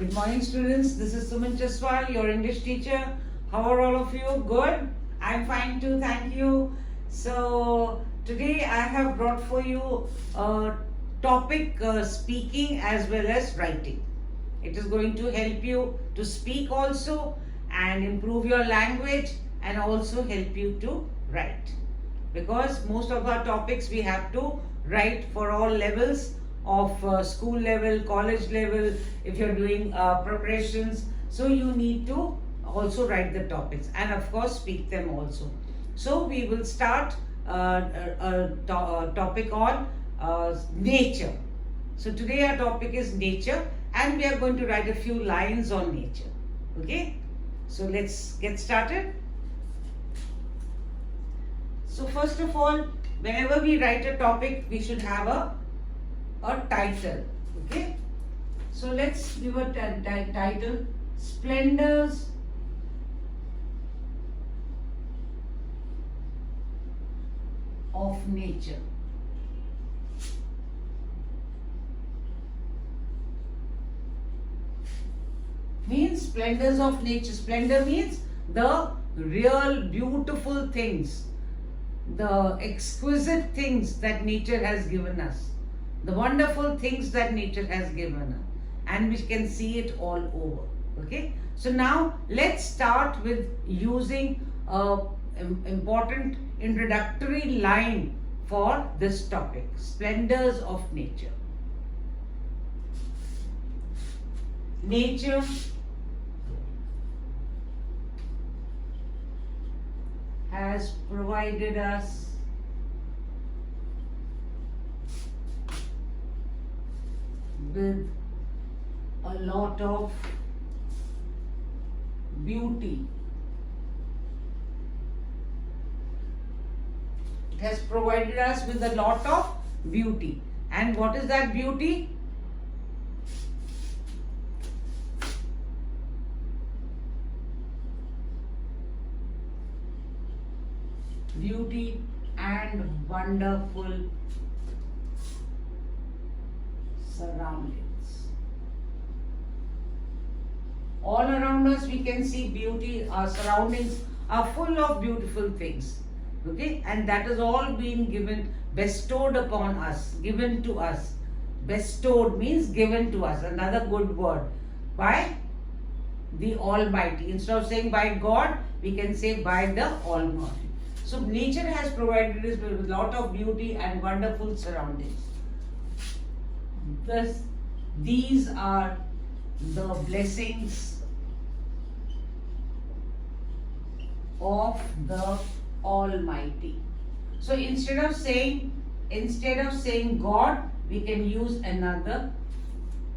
Good morning, students. This is Sumanchaswal, your English teacher. How are all of you? Good? I'm fine too, thank you. So, today I have brought for you a topic speaking as well as writing. It is going to help you to speak also and improve your language and also help you to write. Because most of our topics we have to write for all levels of school level, college level, if you're doing preparations. So you need to also write the topics and of course speak them also. So we will start a topic on nature. So today our topic is nature and we are going to write a few lines on nature. Okay? So let's get started. So first of all, whenever we write a topic, we should have a title. Okay? So let's give a title, Splendors of Nature. Means splendors of nature. Splendor means the real beautiful things, the exquisite things that nature has given us, the wonderful things that nature has given us, and we can see it all over. Okay, so now let's start with using an important introductory line for this topic, splendors of nature. Nature has provided us with a lot of beauty. It has provided us with a lot of beauty. And what is that beauty? Beauty and wonderful surroundings. All around us we can see beauty. Our surroundings are full of beautiful things. Okay, and that is all being bestowed upon us, given to us. Bestowed means given to us, another good word, by the Almighty. Instead of saying by God, we can say by the Almighty. So nature has provided us with a lot of beauty and wonderful surroundings. Thus, these are the blessings of the Almighty. So instead of saying God, we can use another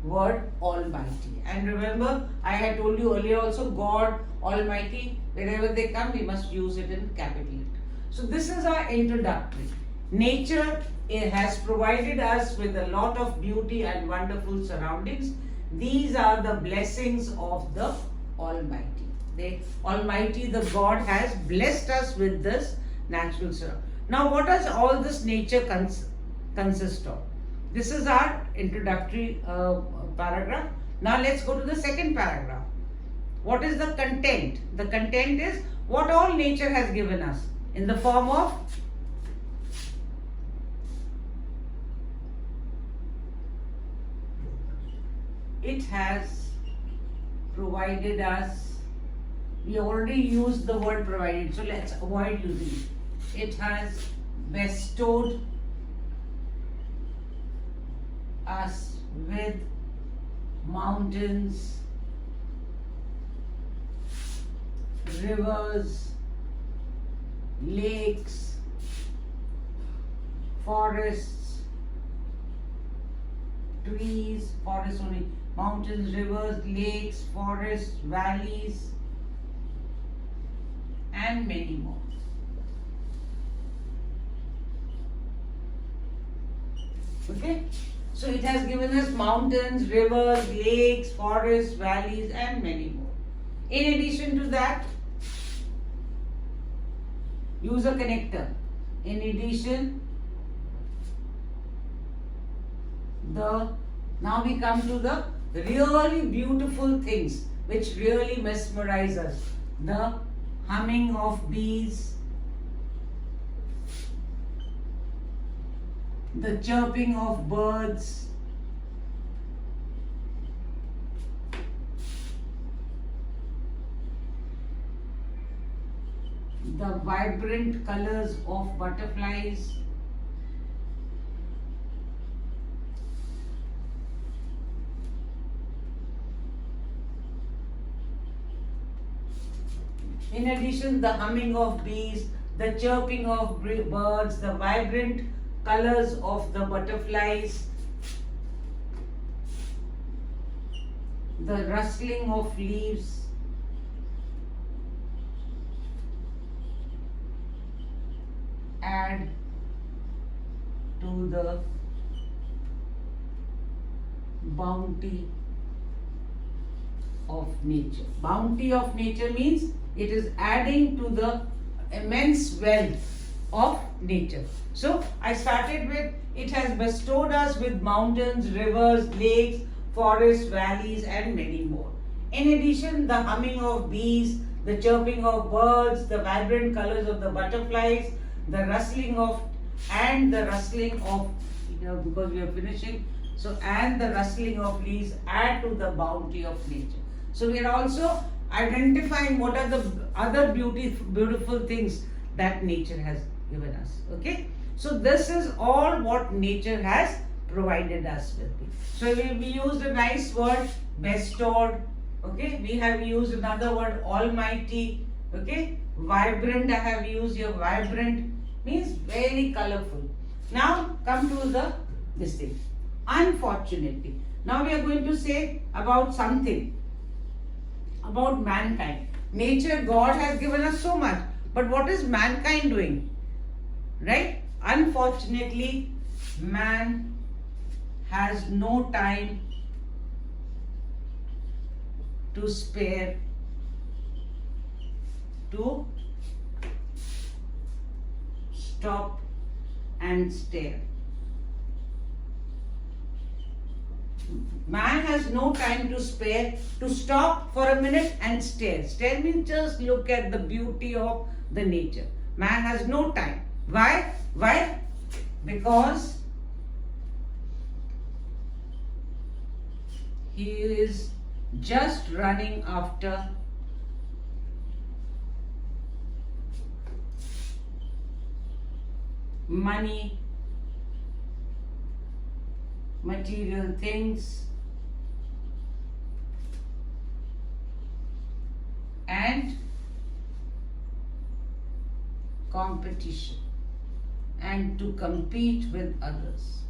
word, Almighty. And remember, I had told you earlier also, God, Almighty, wherever they come, we must use it in capital letter. So this is our introductory. Nature has provided us with a lot of beauty and wonderful surroundings. These are the blessings of the Almighty. The Almighty, the God, has blessed us with this natural surrounding. Now, what does all this nature consist of? This is our introductory paragraph. Now, let's go to the second paragraph. What is the content? The content is what all nature has given us in the form of it has provided us. We already used the word provided, so let's avoid using it. It has bestowed us with mountains, rivers, lakes, forests, trees, forests only, mountains, rivers, lakes, forests, valleys, and many more. Okay? So it has given us mountains, rivers, lakes, forests, valleys, and many more. In addition to that, use a connector. In addition, now we come to the really beautiful things which really mesmerize us. The humming of bees, the chirping of birds, the vibrant colors of butterflies, in addition, the humming of bees, the chirping of birds, the vibrant colors of the butterflies, the rustling of leaves, add to the bounty of nature. Bounty of nature means it is adding to the immense wealth of nature. So I started with, it has bestowed us with mountains, rivers, lakes, forests, valleys and many more. In addition, the humming of bees, the chirping of birds, the vibrant colors of the butterflies, the rustling of, because we are finishing, so and the rustling of leaves add to the bounty of nature. So we are also identifying what are the other beautiful things that nature has given us. Okay, so this is all what nature has provided us with. So we used a nice word, bestowed. Okay, we have used another word, almighty. Okay, vibrant, I have used here. Vibrant means very colorful. Now come to this thing. Unfortunately, now we are going to say about something about mankind. Nature, God has given us so much, but what is mankind doing? Right? Unfortunately, man has no time to spare to stop and stare. Man has no time to spare to stop for a minute and stare. Stare means just look at the beauty of the nature. Man has no time. Why? Why? Because he is just running after money, material things, and competition, and to compete with others.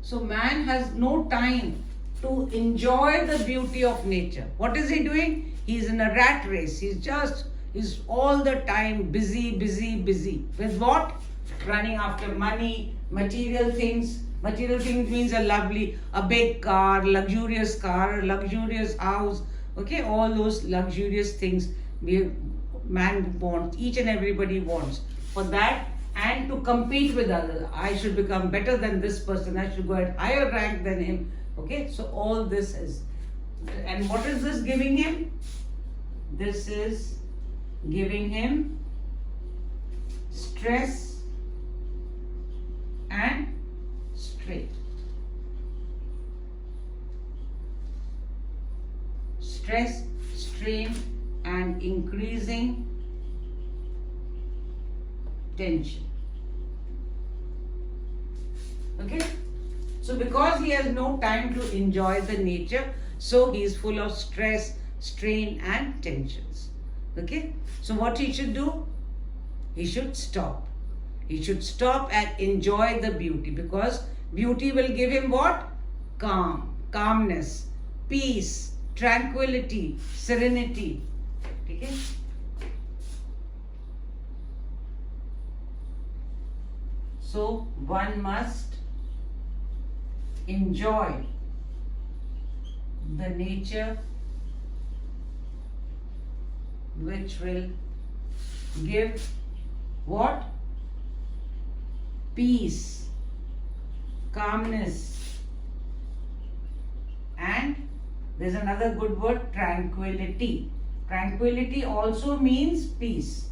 So man has no time to enjoy the beauty of nature. What is he doing? He is in a rat race. He's all the time busy. With what? Running after money, material things. Material things means a big car, luxurious house. Okay, all those luxurious things man wants, each and everybody wants. For that, and to compete with others. I should become better than this person. I should go at higher rank than him. Okay, so all this is. And what is this giving him? This is giving him stress and strain. Stress, strain and increasing tension. Okay, so because he has no time to enjoy the nature, so he is full of stress, strain and tensions. Okay, so what he should do? He should stop. He should stop and enjoy the beauty, because beauty will give him what? Calmness, peace, tranquility, serenity. Okay? So one must enjoy the nature which will give what? Peace, calmness, There's another good word, tranquility. Tranquility also means peace.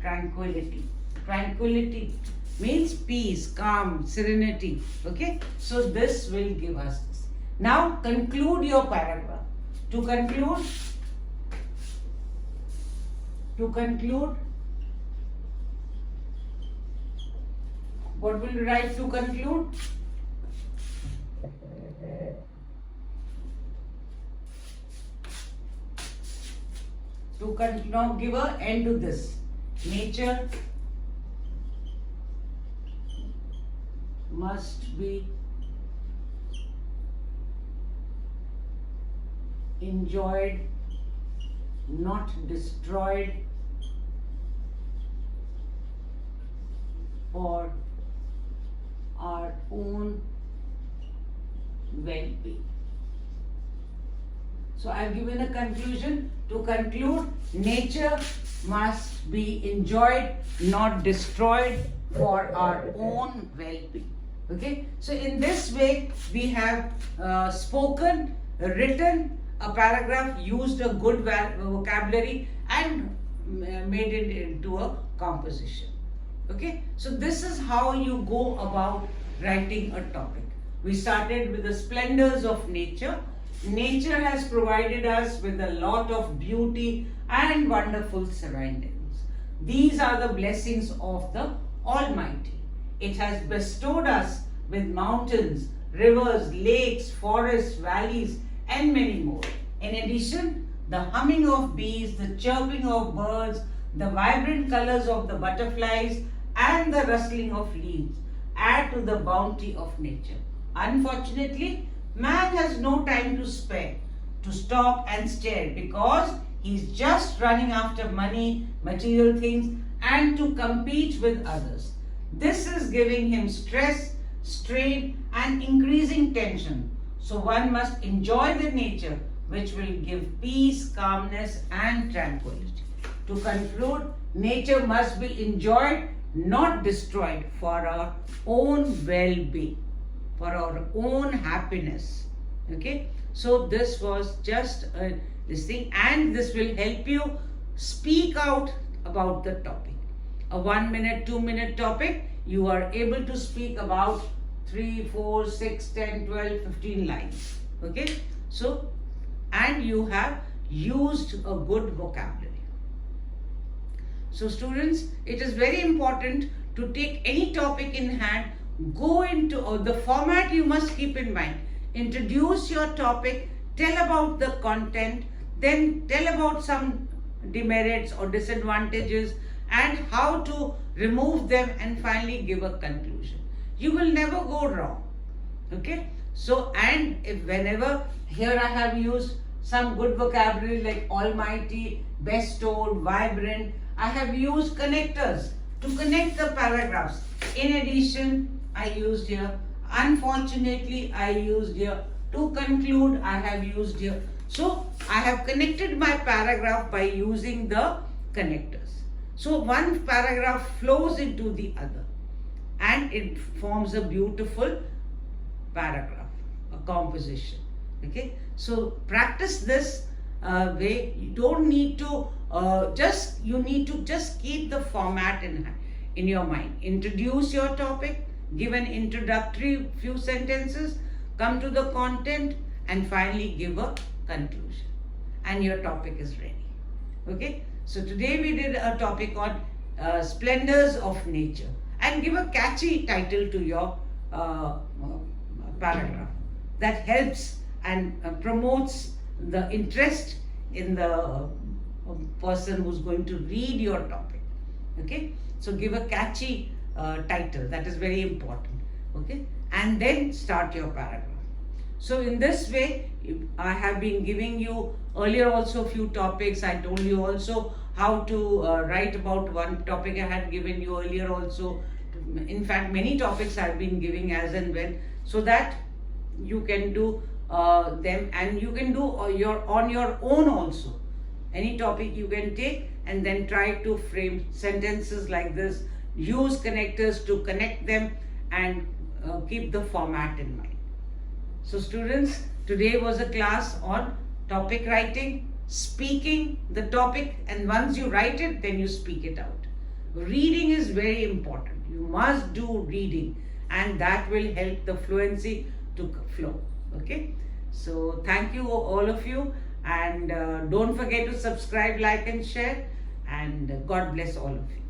Tranquility. Tranquility means peace, calm, serenity. Okay? So this will give us this. Now conclude your paragraph. To conclude, what will you write to conclude? Now give a end to this. Nature must be enjoyed, not destroyed, for our own well-being. So I have given a conclusion. To conclude, nature must be enjoyed, not destroyed, for our own well-being. Okay. So in this way, we have spoken, written a paragraph, used a good vocabulary, and made it into a composition. Okay. So this is how you go about writing a topic. We started with the splendors of nature. Nature has provided us with a lot of beauty and wonderful surroundings. These are the blessings of the Almighty. It has bestowed us with mountains, rivers, lakes, forests, valleys, and many more. In addition, the humming of bees, the chirping of birds, the vibrant colors of the butterflies, and the rustling of leaves add to the bounty of nature. Unfortunately, man has no time to spare, to stop and stare, because he's just running after money, material things, and to compete with others. This is giving him stress, strain, and increasing tension. So one must enjoy the nature, which will give peace, calmness, and tranquility. To conclude, nature must be enjoyed, not destroyed, for our own well-being, for our own happiness. Okay, so this was just this thing, and this will help you speak out about the topic. A 1 minute, 2 minute topic, you are able to speak about 3, 4, 6, 10, 12, 15 lines. Okay, so, and you have used a good vocabulary. So students, it is very important to take any topic in hand, go into the format you must keep in mind. Introduce your topic, tell about the content, then tell about some demerits or disadvantages and how to remove them, and finally give a conclusion. You will never go wrong. Okay? So, and if whenever, here I have used some good vocabulary like almighty, bestowed, vibrant. I have used connectors to connect the paragraphs. In addition, I used here, unfortunately, I used here, to conclude, I have used here. So, I have connected my paragraph by using the connectors. So, one paragraph flows into the other and it forms a beautiful paragraph, a composition. Okay, so practice this way. You don't need to you need to just keep the format in your mind. Introduce your topic, give an introductory few sentences, come to the content, and finally give a conclusion, and your topic is ready. Okay, so today we did a topic on splendors of nature, and give a catchy title to your paragraph that helps and promotes the interest in the person who's going to read your topic. Okay, so give a catchy title, that is very important. Okay, and then start your paragraph. So in this way, I have been giving you earlier also a few topics. I told you also how to write about one topic I had given you earlier also. In fact, many topics I've been giving as and when, so that you can do them, and you can do on your own also. Any topic you can take and then try to frame sentences like this, use connectors to connect them, and keep the format in mind. So students, today was a class on topic writing, speaking the topic, and once you write it, then you speak it out. Reading is very important. You must do reading, and that will help the fluency to flow. Okay. So thank you all of you, and don't forget to subscribe, like and share, and God bless all of you.